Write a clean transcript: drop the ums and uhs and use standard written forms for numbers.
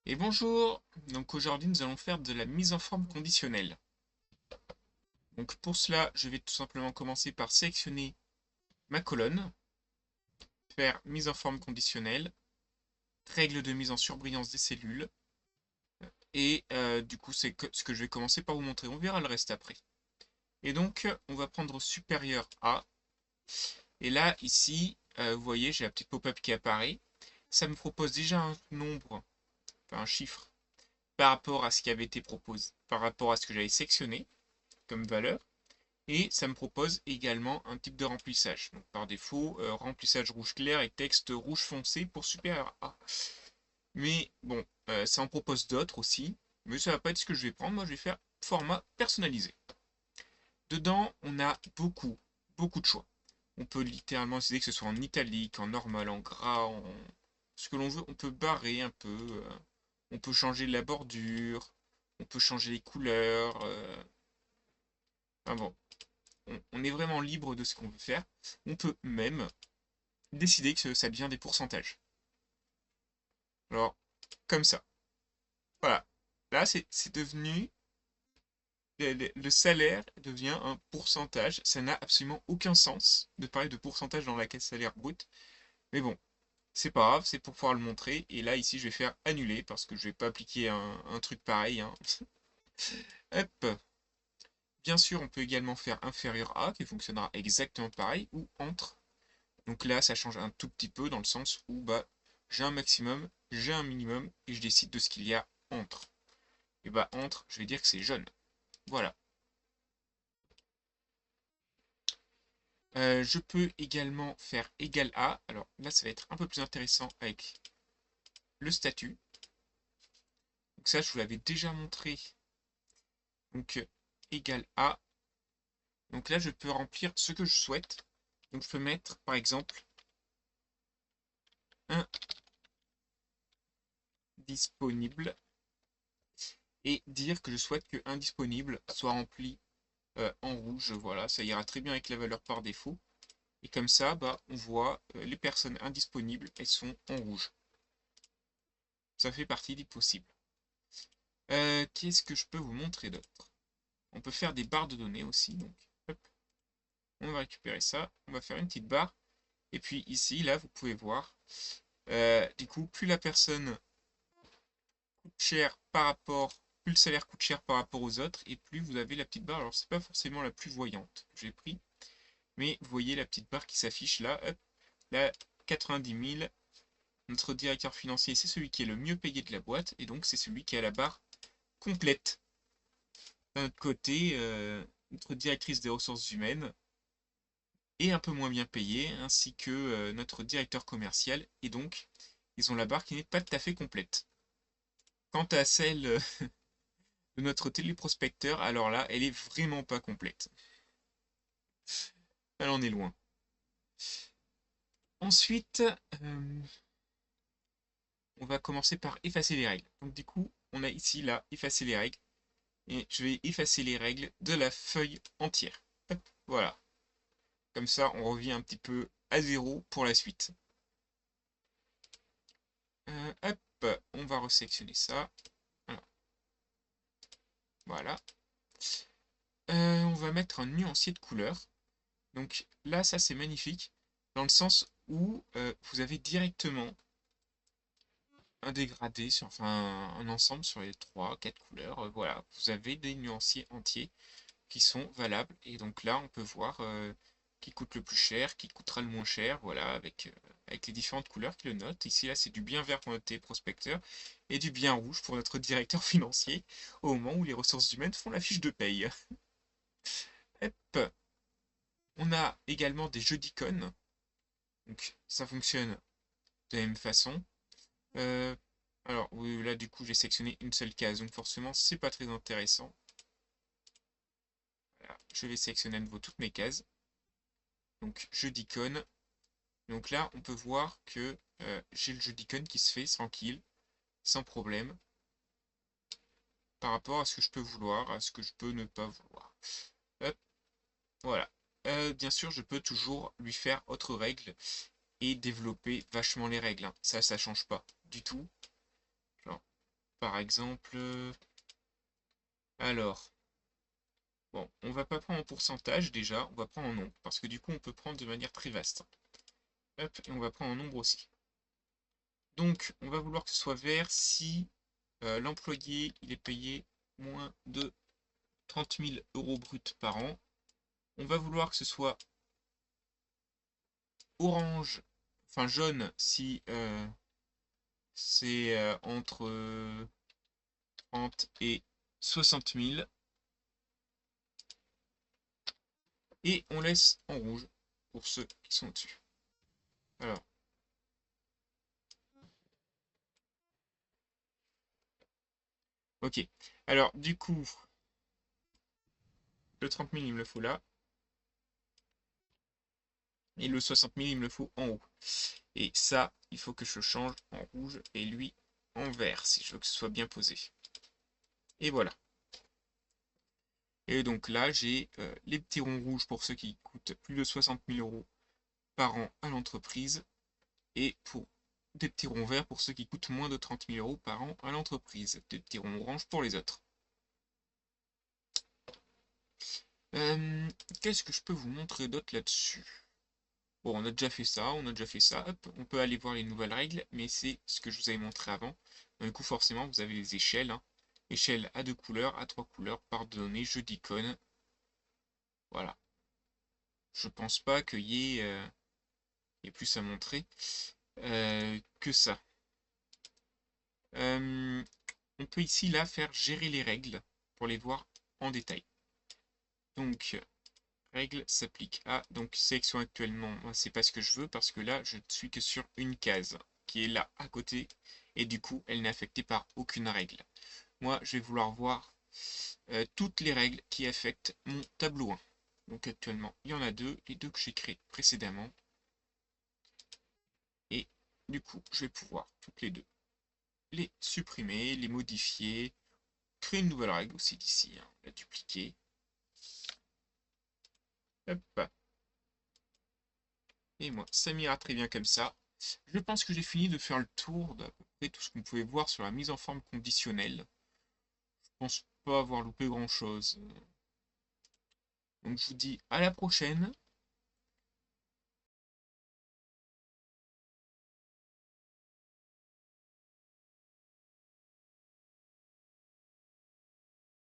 Et bonjour! Donc aujourd'hui nous allons faire de la mise en forme conditionnelle. Donc pour cela, je vais tout simplement commencer par sélectionner ma colonne, faire mise en forme conditionnelle, règle de mise en surbrillance des cellules, et du coup c'est ce que je vais commencer par vous montrer. On verra le reste après. Et donc on va prendre supérieur à, et là ici, vous voyez, j'ai la petite pop-up qui apparaît. Ça me propose déjà un nombre, enfin un chiffre, par rapport à ce qui avait été proposé, par rapport à ce que j'avais sélectionné comme valeur. Et ça me propose également un type de remplissage. Donc par défaut, remplissage rouge clair et texte rouge foncé pour supérieur A. Mais bon, ça en propose d'autres aussi. Mais ça va pas être ce que je vais prendre. Moi, je vais faire format personnalisé. Dedans, on a beaucoup de choix. On peut littéralement décider que ce soit en italique, en normal, en gras, en ce que l'on veut. On peut barrer un peu. On peut changer la bordure. On peut changer les couleurs. Enfin bon, on est vraiment libre de ce qu'on veut faire. On peut même décider que ça devient des pourcentages. Alors, comme ça. Voilà. Là, c'est devenu... Le salaire devient un pourcentage. Ça n'a absolument aucun sens de parler de pourcentage dans la caisse salaire brute. Mais bon, c'est pas grave, c'est pour pouvoir le montrer. Et là, ici, je vais faire annuler parce que je vais pas appliquer un truc pareil, hein. Hop. Bien sûr, on peut également faire inférieur à, qui fonctionnera exactement pareil, ou entre. Donc là, ça change un tout petit peu dans le sens où bah, j'ai un maximum, j'ai un minimum, et je décide de ce qu'il y a entre. Et bah entre, je vais dire que c'est jaune. Voilà. Je peux également faire égal à. Alors là, ça va être un peu plus intéressant avec le statut. Donc ça, je vous l'avais déjà montré. Donc égal à. Donc là, je peux remplir ce que je souhaite. Donc je peux mettre, par exemple, indisponible et dire que je souhaite que indisponible soit rempli en rouge. Voilà, ça ira très bien avec la valeur par défaut. Et comme ça, bah, on voit les personnes indisponibles, elles sont en rouge. Ça fait partie des possibles. Qu'est-ce que je peux vous montrer d'autre? On peut faire des barres de données aussi. Donc, hop, on va récupérer ça. On va faire une petite barre. Et puis ici, là, vous pouvez voir. Du coup, plus la personne coûte cher par rapport, plus le salaire coûte cher par rapport aux autres, et plus vous avez la petite barre. Alors, c'est pas forcément la plus voyante que j'ai pris, mais vous voyez la petite barre qui s'affiche là. Hop, là, 90 000. Notre directeur financier, c'est celui qui est le mieux payé de la boîte, et donc c'est celui qui a la barre complète. D'un autre côté, notre directrice des ressources humaines est un peu moins bien payée, ainsi que notre directeur commercial, et donc ils ont la barre qui n'est pas tout à fait complète. Quant à celle de notre téléprospecteur, alors là, elle est vraiment pas complète. Elle en est loin. Ensuite, on va commencer par effacer les règles. Donc du coup, on a ici là, effacer les règles. Et je vais effacer les règles de la feuille entière. Hop, voilà. Comme ça, on revient un petit peu à zéro pour la suite. Hop, on va resélectionner ça. Voilà. On va mettre un nuancier de couleur. Donc là, ça c'est magnifique, dans le sens où vous avez directement un dégradé, enfin un ensemble sur les 3, 4 couleurs. Voilà, vous avez des nuanciers entiers qui sont valables. Et donc là, on peut voir qui coûte le plus cher, qui coûtera le moins cher, voilà, avec les différentes couleurs qui le notent. Ici, là, c'est du bien vert pour notre prospecteur et du bien rouge pour notre directeur financier au moment où les ressources humaines font la fiche de paye. Hop. On a également des jeux d'icônes. Donc ça fonctionne de la même façon. Euh, alors oui, là du coup j'ai sélectionné une seule case, donc forcément c'est pas très intéressant. Voilà, je vais sélectionner à nouveau toutes mes cases. Donc jeu d'icônes. Donc là on peut voir que j'ai le jeu d'icônes qui se fait tranquille, sans problème, par rapport à ce que je peux vouloir, à ce que je peux ne pas vouloir. Hop, voilà. Bien sûr je peux toujours lui faire autre règle et développer vachement les règles, hein. Ça change pas du tout. Genre, par exemple... alors, bon, on va pas prendre en pourcentage déjà, on va prendre en nombre, parce que du coup on peut prendre de manière très vaste. Hop, et on va prendre en nombre aussi. Donc, on va vouloir que ce soit vert si l'employé il est payé moins de 30 000 euros bruts par an. On va vouloir que ce soit orange, enfin jaune si c'est entre 30 et 60 000. Et on laisse en rouge pour ceux qui sont au-dessus. Alors, ok. Alors, du coup, le 30 000, il me le faut là. Et le 60 000, il me le faut en haut. Et ça, il faut que je change en rouge et lui en vert si je veux que ce soit bien posé. Et voilà. Et donc là, j'ai les petits ronds rouges pour ceux qui coûtent plus de 60 000 euros par an à l'entreprise. Et pour des petits ronds verts pour ceux qui coûtent moins de 30 000 euros par an à l'entreprise. Des petits ronds oranges pour les autres. Euh, Qu'est-ce que je peux vous montrer d'autre là-dessus? Bon, on a déjà fait ça, on a déjà fait ça. Hop, on peut aller voir les nouvelles règles, mais c'est ce que je vous avais montré avant. Du coup, forcément, vous avez les échelles. Hein. Échelle à 2 couleurs, à 3 couleurs, pardonnez, jeu d'icônes. Voilà. Je pense pas y ait plus à montrer que ça. On peut ici, là, faire gérer les règles pour les voir en détail. Donc, règle s'applique à, donc sélection actuellement, moi c'est pas ce que je veux parce que là je ne suis que sur une case qui est là à côté et du coup elle n'est affectée par aucune règle. Moi je vais vouloir voir toutes les règles qui affectent mon tableau 1. Donc actuellement il y en a deux, les deux que j'ai créés précédemment et du coup je vais pouvoir toutes les deux les supprimer, les modifier, créer une nouvelle règle aussi d'ici, hein, la dupliquer. Hop. Et moi, ça m'ira très bien comme ça. Je pense que j'ai fini de faire le tour d'à peu près tout ce qu'on pouvait voir sur la mise en forme conditionnelle. Je pense pas avoir loupé grand chose. Donc je vous dis à la prochaine.